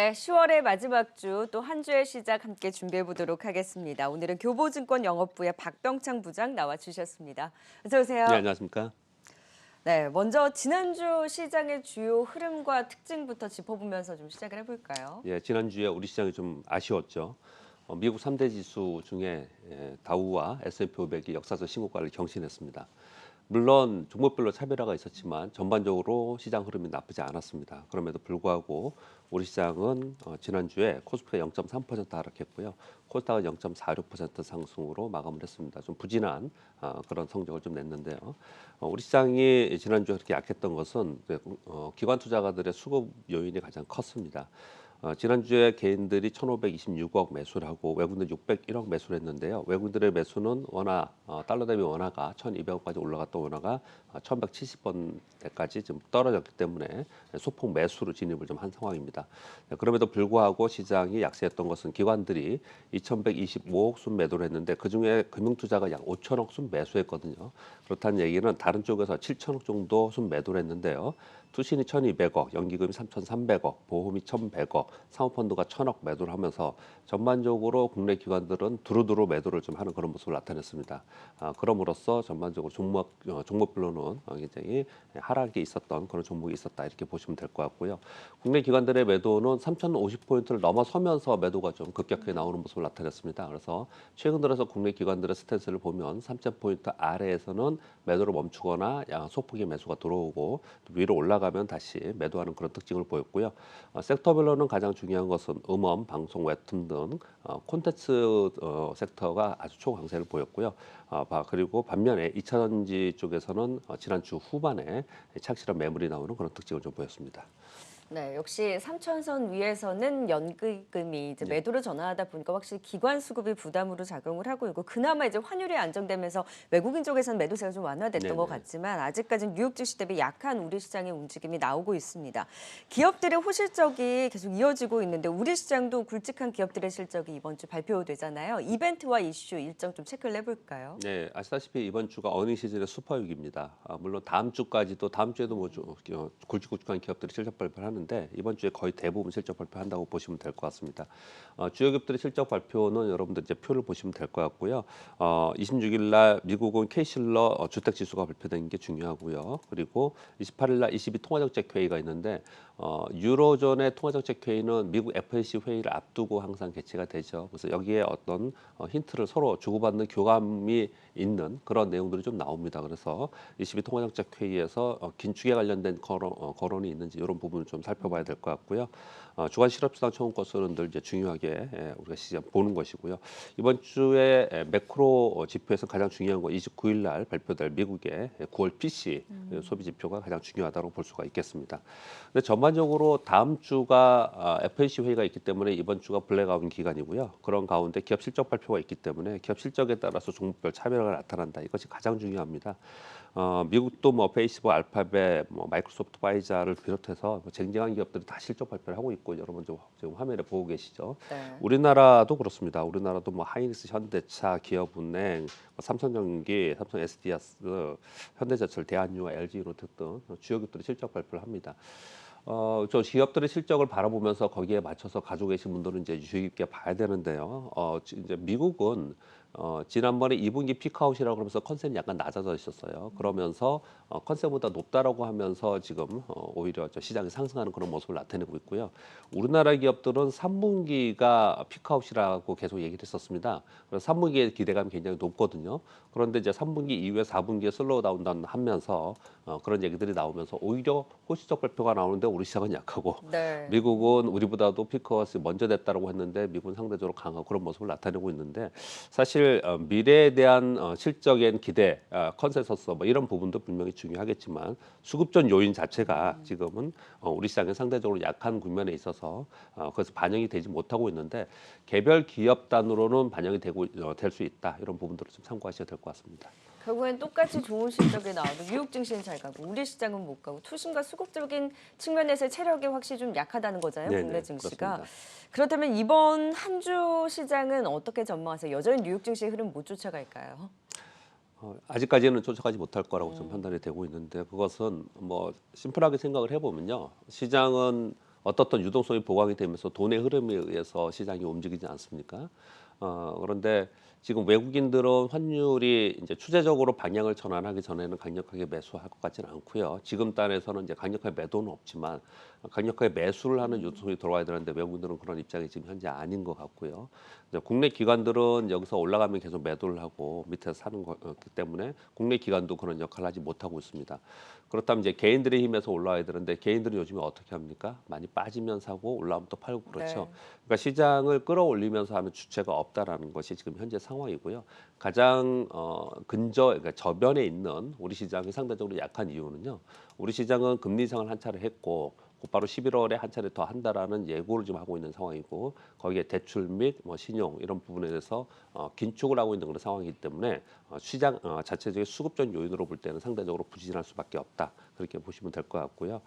네, 10월의 마지막 주 또 한 주의 시작 함께 준비해 보도록 하겠습니다. 오늘은 교보증권 영업부의 박병창 부장 나와 주셨습니다. 어서 네, 오세요. 안녕하십니까? 네, 먼저 지난주 시장의 주요 흐름과 특징부터 짚어보면서 좀 시작을 해볼까요? 예, 지난주에 우리 시장이 좀 아쉬웠죠. 미국 3대 지수 중에 다우와 S&P 500이 역사적 신고가를 경신했습니다. 물론 종목별로 차별화가 있었지만 전반적으로 시장 흐름이 나쁘지 않았습니다. 그럼에도 불구하고 우리 시장은 지난주에 코스피가 0.3% 하락했고요. 코스닥은 0.46% 상승으로 마감을 했습니다. 좀 부진한 그런 성적을 좀 냈는데요. 우리 시장이 지난주에 그렇게 약했던 것은 기관 투자가들의 수급 요인이 가장 컸습니다. 지난주에 개인들이 1,526억 매수를 하고 외국인들 601억 매수를 했는데요. 외국인들의 매수는 원화 달러 대비 원화가 1,200원까지 올라갔던 원화가 1,170원대까지 좀 떨어졌기 때문에 소폭 매수로 진입을 좀 한 상황입니다. 그럼에도 불구하고 시장이 약세했던 것은 기관들이 2,125억 순 매도를 했는데 그중에 금융투자가 약 5천억 순 매수했거든요. 그렇다는 얘기는 다른 쪽에서 7천억 정도 순 매도를 했는데요. 투신이 1,200억, 연기금이 3,300억, 보험이 1,100억, 사모펀드가 1,000억 매도를 하면서 전반적으로 국내 기관들은 두루두루 매도를 좀 하는 그런 모습을 나타냈습니다. 그럼으로써 전반적으로 종목별로는 굉장히 하락이 있었던 그런 종목이 있었다 이렇게 보시면 될 것 같고요. 국내 기관들의 매도는 3,050포인트를 넘어서면서 매도가 좀 급격하게 나오는 모습을 나타냈습니다. 그래서 최근 들어서 국내 기관들의 스탠스를 보면 3,000포인트 아래에서는 매도를 멈추거나 소폭의 매수가 들어오고 위로 올라가면 다시 매도하는 그런 특징을 보였고요. 섹터별로는 가장 중요한 것은 음원, 방송, 웹툰 등 콘텐츠 섹터가 아주 초강세를 보였고요. 그리고 반면에 2차전지 쪽에서는 지난 주 후반에 착실한 매물이 나오는 그런 특징을 좀 보였습니다. 네, 역시 3천선 위에서는 연기금이 이제 네. 매도로 전환하다 보니까 확실히 기관 수급이 부담으로 작용을 하고 있고 그나마 이제 환율이 안정되면서 외국인 쪽에서는 매도세가 좀 완화됐던 것 네네. 같지만 아직까지는 뉴욕 증시 대비 약한 우리 시장의 움직임이 나오고 있습니다. 기업들의 호실적이 계속 이어지고 있는데 우리 시장도 굵직한 기업들의 실적이 이번 주 발표되잖아요. 이벤트와 이슈 일정 좀 체크를 해볼까요? 네, 아시다시피 이번 주가 어닝 시즌의 슈퍼위기입니다. 물론 다음 주까지도 다음 주에도 굵직굵직한 기업들이 실적 발표를 하는데 이번 주에 거의 대부분 실적 발표한다고 보시면 될 것 같습니다. 주요 기업들의 실적 발표는 여러분들 이제 표를 보시면 될 것 같고요. 26일 날 미국은 케이실러 주택 지수가 발표된 게 중요하고요. 그리고 28일 날 22 통화정책 회의가 있는데 유로존의 통화정책 회의는 미국 FOMC 회의를 앞두고 항상 개최가 되죠. 그래서 여기에 어떤 힌트를 서로 주고받는 교감이 있는 그런 내용들이 좀 나옵니다. 그래서 22 통화정책 회의에서 긴축에 관련된 거론이 있는지 이런 부분을 좀 살펴봐야 될 것 같고요. 주간 실업수당 청구 건수는 늘 이제 중요하게 우리가 시장 보는 것이고요. 이번 주에 매크로 지표에서 가장 중요한 건 29일 날 발표될 미국의 9월 PC 소비 지표가 가장 중요하다고 볼 수가 있겠습니다. 근데 전반적으로 다음 주가 FOMC 회의가 있기 때문에 이번 주가 블랙아웃 기간이고요. 그런 가운데 기업 실적 발표가 있기 때문에 기업 실적에 따라서 종목별 차별화가 나타난다. 이것이 가장 중요합니다. 미국도 뭐 페이스북, 알파벳, 뭐 마이크로소프트, 파이자를 비롯해서 뭐 쟁쟁한 기업들이 다 실적 발표를 하고 있고 여러분 지금 화면에 보고 계시죠. 네. 우리나라도 그렇습니다. 우리나라도 뭐 하이닉스, 현대차, 기업은행, 뭐 삼성전기, 삼성 SDS, 현대제철, 대한유와 LG이노텍 등 주요 기업들이 실적 발표를 합니다. 저 기업들의 실적을 바라보면서 거기에 맞춰서 가지고 계신 분들은 이제 주의 깊게 봐야 되는데요. 이제 미국은 지난번에 2분기 피크아웃이라고 그러면서 컨센이 약간 낮아져 있었어요. 그러면서 컨센보다 높다라고 하면서 지금 오히려 저 시장이 상승하는 그런 모습을 나타내고 있고요. 우리나라 기업들은 3분기가 피크아웃이라고 계속 얘기를 했었습니다. 그래서 3분기의 기대감이 굉장히 높거든요. 그런데 이제 3분기 이후에 4분기에 슬로우 다운 하면서 그런 얘기들이 나오면서 오히려 호시적 발표가 나오는데 우리 시장은 약하고 네. 미국은 우리보다도 피크아웃이 먼저 됐다라고 했는데 미국은 상대적으로 강하고 그런 모습을 나타내고 있는데 사실 미래에 대한 실적인 기대, 컨센서스 뭐 이런 부분도 분명히 중요하겠지만 수급전 요인 자체가 지금은 우리 시장에 상대적으로 약한 국면에 있어서 그래서 반영이 되지 못하고 있는데 개별 기업 단으로는 반영이 되고 될 수 있다 이런 부분들을 좀 참고하셔야 될 것 같습니다. 결국엔 똑같이 좋은 실적이 나와도 뉴욕 증시는 잘 가고 우리 시장은 못 가고 투심과 수급적인 측면에서의 체력이 확실히 좀 약하다는 거잖아요. 국내 네네 증시가. 그렇습니다. 그렇다면 이번 한 주 시장은 어떻게 전망하세요? 여전히 뉴욕 증시의 흐름 못 쫓아갈까요? 아직까지는 쫓아가지 못할 거라고 좀 음. 판단이 되고 있는데 그것은 뭐 심플하게 생각을 해보면요. 시장은 어떻든 유동성이 보강이 되면서 돈의 흐름에 의해서 시장이 움직이지 않습니까? 그런데 지금 외국인들은 환율이 이제 추세적으로 방향을 전환하기 전에는 강력하게 매수할 것 같지는 않고요. 지금 단에서는 이제 강력하게 매도는 없지만 강력하게 매수를 하는 유동성이 들어와야 되는데 외국인들은 그런 입장이 지금 현재 아닌 것 같고요. 이제 국내 기관들은 여기서 올라가면 계속 매도를 하고 밑에서 사는 거기 때문에 국내 기관도 그런 역할을 하지 못하고 있습니다. 그렇다면 이제 개인들의 힘에서 올라와야 되는데 개인들은 요즘에 어떻게 합니까? 많이 빠지면 사고 올라오면 또 팔고 그렇죠. 네. 그러니까 시장을 끌어올리면서 하는 주체가 없다라는 것이 지금 현재 상황이고요. 가장 그러니까 저변에 있는 우리 시장이 상대적으로 약한 이유는요. 우리 시장은 금리 인상을 한 차례 했고 곧바로 11월에 한 차례 더 한다라는 예고를 지금 하고 있는 상황이고 거기에 대출 및 뭐 신용 이런 부분에 대해서 긴축을 하고 있는 그런 상황이기 때문에 시장 자체적인 수급적 요인으로 볼 때는 상대적으로 부진할 수밖에 없다. 그렇게 보시면 될 것 같고요.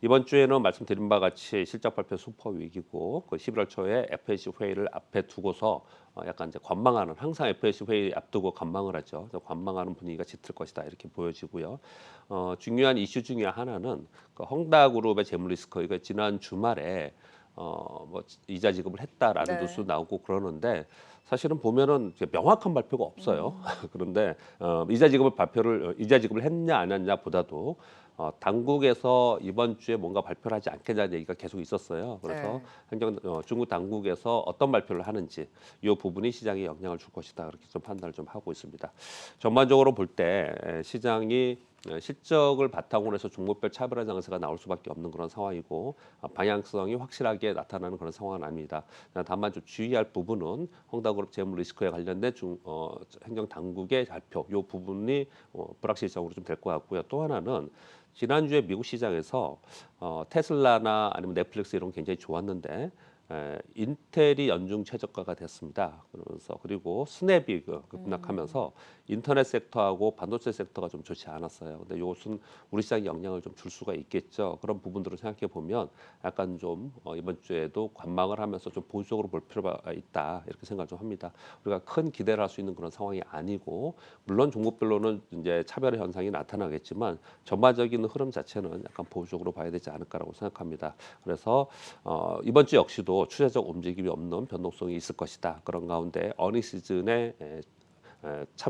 이번 주에는 말씀드린 바와 같이 실적 발표 슈퍼 위기고 그 11월 초에 FOMC 회의를 앞에 두고서 약간 이제 관망하는 항상 FOMC 회의 앞두고 관망을 하죠. 그래서 관망하는 분위기가 짙을 것이다 이렇게 보여지고요. 중요한 이슈 중에 하나는 그 헝다그룹의 재무 리스크 이거 지난 주말에 뭐 이자 지급을 했다라는 뉴스 네. 나오고 그러는데 사실은 보면은 이제 명확한 발표가 없어요. 음. 그런데 이자 지급을 했냐 안 했냐보다도 당국에서 이번 주에 뭔가 발표를 하지 않겠다는 얘기가 계속 있었어요. 그래서 네. 중국 당국에서 어떤 발표를 하는지 이 부분이 시장에 영향을 줄 것이다. 그렇게 좀 판단을 좀 하고 있습니다. 전반적으로 볼 때 시장이 실적을 바탕으로 해서 종목별 차별화 장세가 나올 수밖에 없는 그런 상황이고 방향성이 확실하게 나타나는 그런 상황은 아닙니다. 다만 좀 주의할 부분은 헝다그룹 재무 리스크에 관련된 행정 당국의 발표 이 부분이 불확실성으로 좀 될 것 같고요. 또 하나는 지난주에 미국 시장에서 테슬라나 아니면 넷플릭스 이런 거 굉장히 좋았는데 인텔이 연중 최저가가 됐습니다. 그러면서 그리고 스냅이 급락하면서 인터넷 섹터하고 반도체 섹터가 좀 좋지 않았어요. 근데 이것은 우리 시장에 영향을 좀 줄 수가 있겠죠. 그런 부분들을 생각해 보면 약간 좀 이번 주에도 관망을 하면서 좀 보수적으로 볼 필요가 있다 이렇게 생각을 좀 합니다. 우리가 큰 기대를 할 수 있는 그런 상황이 아니고 물론 종목별로는 이제 차별화 현상이 나타나겠지만 전반적인 흐름 자체는 약간 보수적으로 봐야 되지 않을까라고 생각합니다. 그래서 이번 주 역시도 추세적 움직임이 없는 변동성이 있을 것이다. 그런 가운데 어닝 시즌에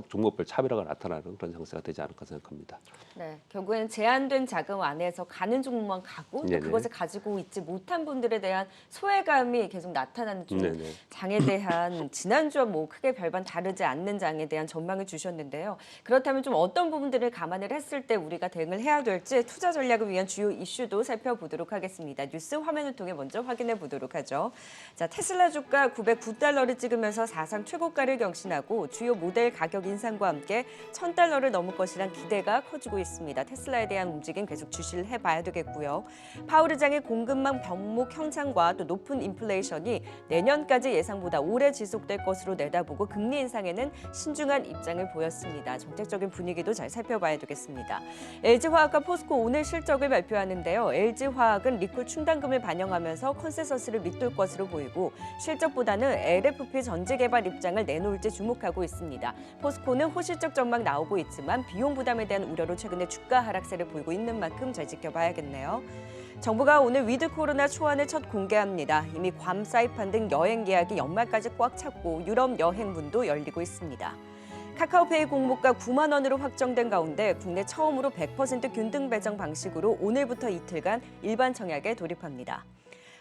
종목별 차별화가 나타나는 그런 장세가 되지 않을까 생각합니다. 네, 결국에는 제한된 자금 안에서 가는 종목만 가고 또 네네. 그것을 가지고 있지 못한 분들에 대한 소외감이 계속 나타나는 좀 네네. 장에 대한 지난주와 뭐 크게 별반 다르지 않는 장에 대한 전망을 주셨는데요. 그렇다면 좀 어떤 부분들을 감안을 했을 때 우리가 대응을 해야 될지 투자 전략을 위한 주요 이슈도 살펴보도록 하겠습니다. 뉴스 화면을 통해 먼저 확인해 보도록 하죠. 자, 테슬라 주가 909달러를 찍으면서 사상 최고가를 경신하고 주요 모델 가격 인상과 함께 1,000달러를 넘을 것이란 기대가 커지고 있습니다. 테슬라에 대한 움직임 계속 주시를 해봐야 되겠고요. 파월 의장의 공급망 병목 형상과 또 높은 인플레이션이 내년까지 예상보다 오래 지속될 것으로 내다보고 금리 인상에는 신중한 입장을 보였습니다. 정책적인 분위기도 잘 살펴봐야 되겠습니다. LG화학과 포스코 오늘 실적을 발표하는데요. LG화학은 리콜 충당금을 반영하면서 컨센서스를 밑돌 것으로 보이고 실적보다는 LFP 전지 개발 입장을 내놓을지 주목하고 있습니다. 포스코는 호실적 전망 나오고 있지만 비용 부담에 대한 우려로 최근에 주가 하락세를 보이고 있는 만큼 잘 지켜봐야겠네요. 정부가 오늘 위드 코로나 초안을 첫 공개합니다. 이미 괌, 사이판 등 여행 계약이 연말까지 꽉 찼고 유럽 여행문도 열리고 있습니다. 카카오페이 공모가 9만 원으로 확정된 가운데 국내 처음으로 100% 균등 배정 방식으로 오늘부터 이틀간 일반 청약에 돌입합니다.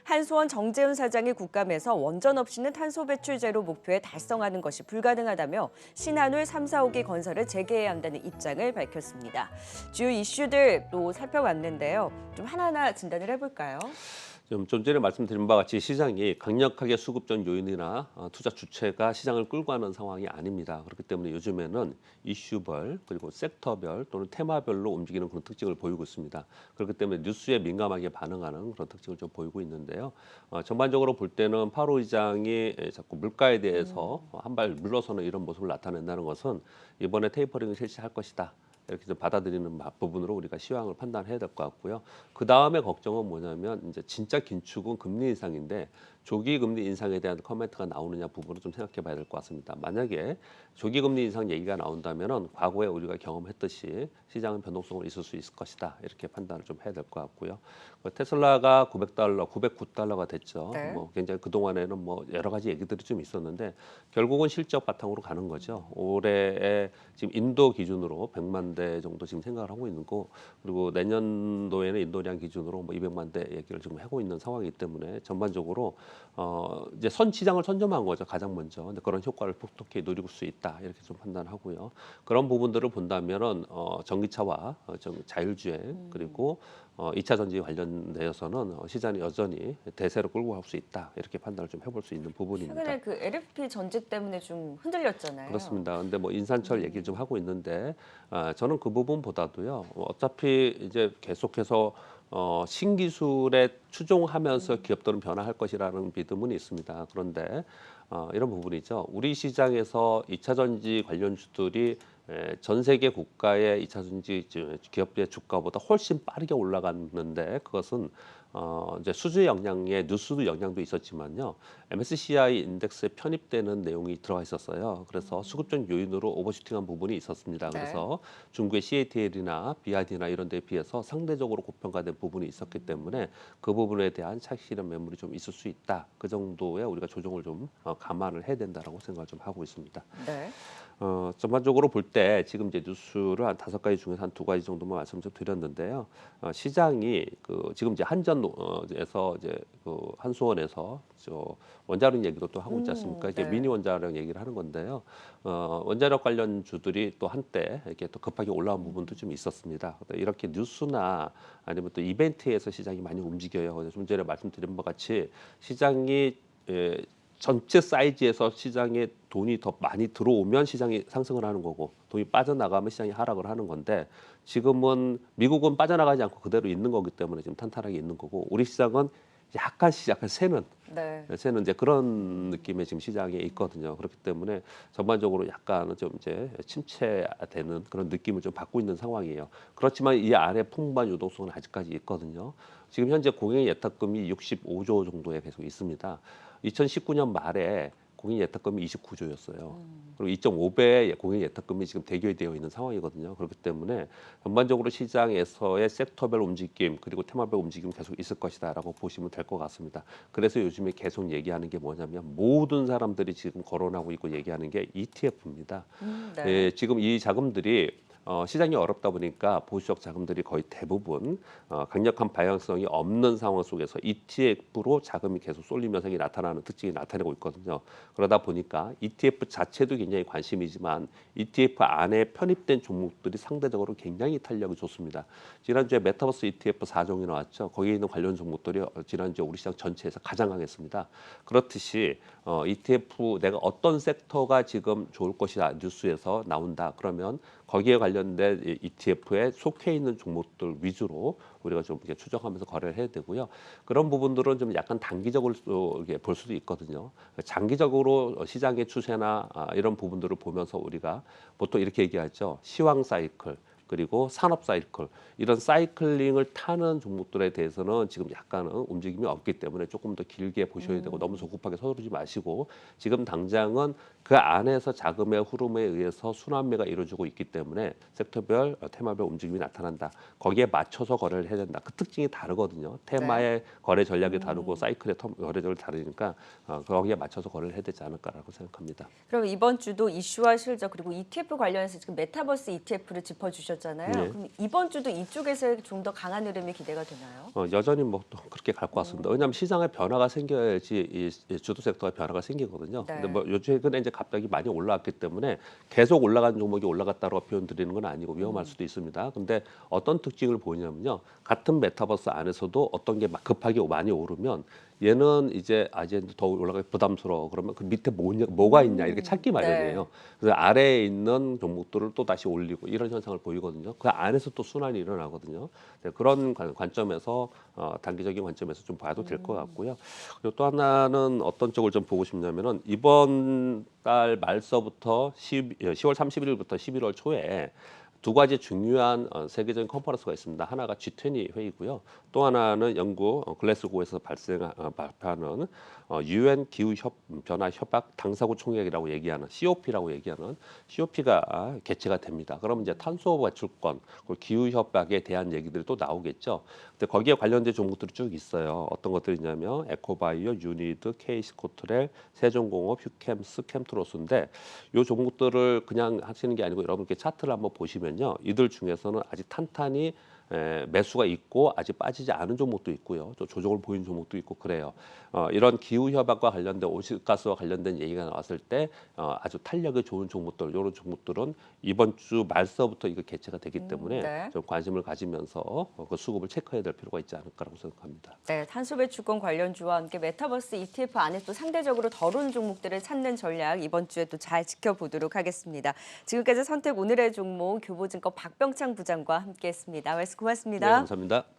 한수원 정재훈 사장이 국감에서 원전 없이는 탄소 배출 제로 목표에 달성하는 것이 불가능하다며 신한울 3, 4호기 건설을 재개해야 한다는 입장을 밝혔습니다. 주요 이슈들 또 살펴봤는데요. 좀 하나하나 진단을 해볼까요? 좀 전에 말씀드린 바와 같이 시장이 강력하게 수급적 요인이나 투자 주체가 시장을 끌고 가는 상황이 아닙니다. 그렇기 때문에 요즘에는 이슈별 그리고 섹터별 또는 테마별로 움직이는 그런 특징을 보이고 있습니다. 그렇기 때문에 뉴스에 민감하게 반응하는 그런 특징을 좀 보이고 있는데요. 전반적으로 볼 때는 파월 의장이 자꾸 물가에 대해서 한 발 물러서는 이런 모습을 나타낸다는 것은 이번에 테이퍼링을 실시할 것이다. 이렇게 좀 받아들이는 부분으로 우리가 시황을 판단해야 될 것 같고요. 그 다음에 걱정은 뭐냐면 이제 진짜 긴축은 금리 인상인데 조기 금리 인상에 대한 커멘트가 나오느냐 부분을 좀 생각해 봐야 될 것 같습니다. 만약에 조기 금리 인상 얘기가 나온다면은 과거에 우리가 경험했듯이 시장은 변동성은 있을 수 있을 것이다. 이렇게 판단을 좀 해야 될 것 같고요. 테슬라가 $900, $909가 됐죠. 네. 뭐 굉장히 그동안에는 뭐 여러 가지 얘기들이 좀 있었는데 결국은 실적 바탕으로 가는 거죠. 올해에 지금 인도 기준으로 100만 대 정도 지금 생각을 하고 있는 거, 그리고 내년도에는 인도량 기준으로 뭐 200만 대 얘기를 지금 하고 있는 상황이기 때문에 전반적으로 이제 시장을 선점한 거죠, 가장 먼저. 근데 그런 효과를 톡톡히 누릴 수 있다, 이렇게 좀 판단하고요. 그런 부분들을 본다면은 전기차와 자율주행, 그리고 2차 전지 관련되어서는 시장이 여전히 대세로 끌고 갈 수 있다, 이렇게 판단을 좀 해볼 수 있는 부분입니다. 최근에 그 LFP 전직 때문에 좀 흔들렸잖아요. 그렇습니다. 근데 뭐 인산철 얘기를 좀 하고 있는데 저는 그 부분보다도요. 어차피 이제 계속해서 신기술에 추종하면서 기업들은 변화할 것이라는 믿음은 있습니다. 그런데 이런 부분이죠. 우리 시장에서 2차 전지 관련주들이 전 세계 국가의 2차 전지 기업의 주가보다 훨씬 빠르게 올라갔는데 그것은 이제 수주 영향의 뉴스 영향도 있었지만요. MSCI 인덱스에 편입되는 내용이 들어가 있었어요. 그래서 수급적 요인으로 오버슈팅한 부분이 있었습니다. 네. 그래서 중국의 CATL이나 BRD나 이런 데에 비해서 상대적으로 고평가된 부분이 있었기 때문에 그 부분에 대한 착실한 매물이 좀 있을 수 있다. 그 정도의 우리가 조정을 좀 감안을 해야 된다라고 생각을 좀 하고 있습니다. 네. 전반적으로 볼 때 지금 이제 뉴스를 한 5가지 중에서 한 2가지 정도만 말씀 좀 드렸는데요. 시장이 지금 이제 한전에서 이제 한수원에서 원자력 얘기도 또 하고 있지 않습니까? 이제 네. 미니 원자력 얘기를 하는 건데요. 원자력 관련 주들이 또 한때 이렇게 또 급하게 올라온 부분도 좀 있었습니다. 이렇게 뉴스나 아니면 또 이벤트에서 시장이 많이 움직여요. 그래서 좀 전에 말씀드린 바 같이 시장이 전체 사이즈에서 시장에 돈이 더 많이 들어오면 시장이 상승을 하는 거고 돈이 빠져나가면 시장이 하락을 하는 건데 지금은 미국은 빠져나가지 않고 그대로 있는 거기 때문에 지금 탄탄하게 있는 거고 우리 시장은 약간 새는 네. 이제 그런 느낌의 지금 시장에 있거든요. 그렇기 때문에 전반적으로 약간은 좀 이제 침체되는 그런 느낌을 좀 받고 있는 상황이에요. 그렇지만 이 안에 풍부한 유동성은 아직까지 있거든요. 지금 현재 공인 예탁금이 65조 정도에 계속 있습니다. 2019년 말에 공인 예탁금이 29조였어요. 그리고 2.5배의 공인 예탁금이 지금 대기되어 있는 상황이거든요. 그렇기 때문에 전반적으로 시장에서의 섹터별 움직임 그리고 테마별 움직임 계속 있을 것이다라고 보시면 될 것 같습니다. 그래서 요즘에 계속 얘기하는 게 뭐냐면 모든 사람들이 지금 거론하고 있고 얘기하는 게 ETF입니다. 네. 지금 이 자금들이 시장이 어렵다 보니까 보수적 자금들이 거의 대부분 강력한 방향성이 없는 상황 속에서 ETF로 자금이 계속 쏠리면서 나타나는 특징이 나타내고 있거든요. 그러다 보니까 ETF 자체도 굉장히 관심이지만 ETF 안에 편입된 종목들이 상대적으로 굉장히 탄력이 좋습니다. 지난주에 메타버스 ETF 4종이 나왔죠. 거기에 있는 관련 종목들이 지난주에 우리 시장 전체에서 가장 강했습니다. 그렇듯이 ETF 내가 어떤 섹터가 지금 좋을 것이다 뉴스에서 나온다 그러면 거기에 관련된 ETF에 속해 있는 종목들 위주로 우리가 좀 이렇게 추정하면서 거래를 해야 되고요. 그런 부분들은 좀 약간 단기적으로 볼 수도 있거든요. 장기적으로 시장의 추세나 이런 부분들을 보면서 우리가 보통 이렇게 얘기하죠. 시황 사이클. 그리고 산업 사이클 이런 사이클링을 타는 종목들에 대해서는 지금 약간은 움직임이 없기 때문에 조금 더 길게 보셔야 되고 너무 조급하게 서두르지 마시고 지금 당장은 그 안에서 자금의 흐름에 의해서 순환매가 이루어지고 있기 때문에 섹터별 테마별 움직임이 나타난다. 거기에 맞춰서 거래를 해야 된다. 그 특징이 다르거든요. 테마의 거래 전략이 다르고 사이클의 거래 전략이 다르니까 거기에 맞춰서 거래를 해야 되지 않을까라고 생각합니다. 그럼 이번 주도 이슈와 실적 그리고 ETF 관련해서 지금 메타버스 ETF를 짚어주셨잖아요. 네. 그럼 이번 주도 이쪽에서 좀 더 강한 흐름이 기대가 되나요? 여전히 뭐 또 그렇게 갈 것 같습니다. 왜냐하면 시장에 변화가 생겨야지 이 주도 섹터가 변화가 생기거든요. 네. 근데 뭐 요 최근에 이제 갑자기 많이 올라왔기 때문에 계속 올라간 종목이 올라갔다고 표현 드리는 건 아니고 위험할 수도 있습니다. 근데 어떤 특징을 보이냐면요. 같은 메타버스 안에서도 어떤 게 막 급하게 많이 오르면 얘는 이제 이제 더 올라가기 부담스러워. 그러면 그 밑에 뭐가 있냐 이렇게 찾기 마련이에요. 네. 그래서 아래에 있는 종목들을 또 다시 올리고 이런 현상을 보이거든요. 그 안에서 또 순환이 일어나거든요. 네, 그런 관점에서 단기적인 관점에서 좀 봐도 될 것 같고요. 그리고 또 하나는 어떤 쪽을 좀 보고 싶냐면은 이번 달 말서부터 10월 31일부터 11월 초에 두 가지 중요한 세계적인 컨퍼런스가 있습니다. 하나가 G20 회의고요. 또 하나는 영국 글래스고에서 발표하는 UN 기후 변화 협약 당사국 총회라고 얘기하는 COP라고 얘기하는 COP가 개최가 됩니다. 그러면 이제 탄소 배출권, 그리고 기후 협약에 대한 얘기들이 또 나오겠죠. 근데 거기에 관련된 종목들이 쭉 있어요. 어떤 것들이냐면 에코바이오, 유니드, 케이스코트렐, 세종공업, 휴캠스, 캠트로스인데 이 종목들을 그냥 하시는 게 아니고 여러분 이렇게 차트를 한번 보시면요. 이들 중에서는 아직 탄탄히 매수가 있고 아직 빠지지 않은 종목도 있고요. 또 조정을 보이는 종목도 있고 그래요. 이런 기후 협약과 관련된 온실가스와 관련된 얘기가 나왔을 때 아주 탄력이 좋은 종목들, 이런 종목들은 이번 주 말서부터 이거 개최가 되기 때문에 네. 좀 관심을 가지면서 그 수급을 체크해야 될 필요가 있지 않을까라고 생각합니다. 네, 탄소 배출권 관련주와 함께 메타버스 ETF 안에 또 상대적으로 덜 온 종목들을 찾는 전략 이번 주에 또 잘 지켜보도록 하겠습니다. 지금까지 선택 오늘의 종목 교보증권 박병창 부장과 함께했습니다. 말씀 네, 고맙습니다. 감사합니다.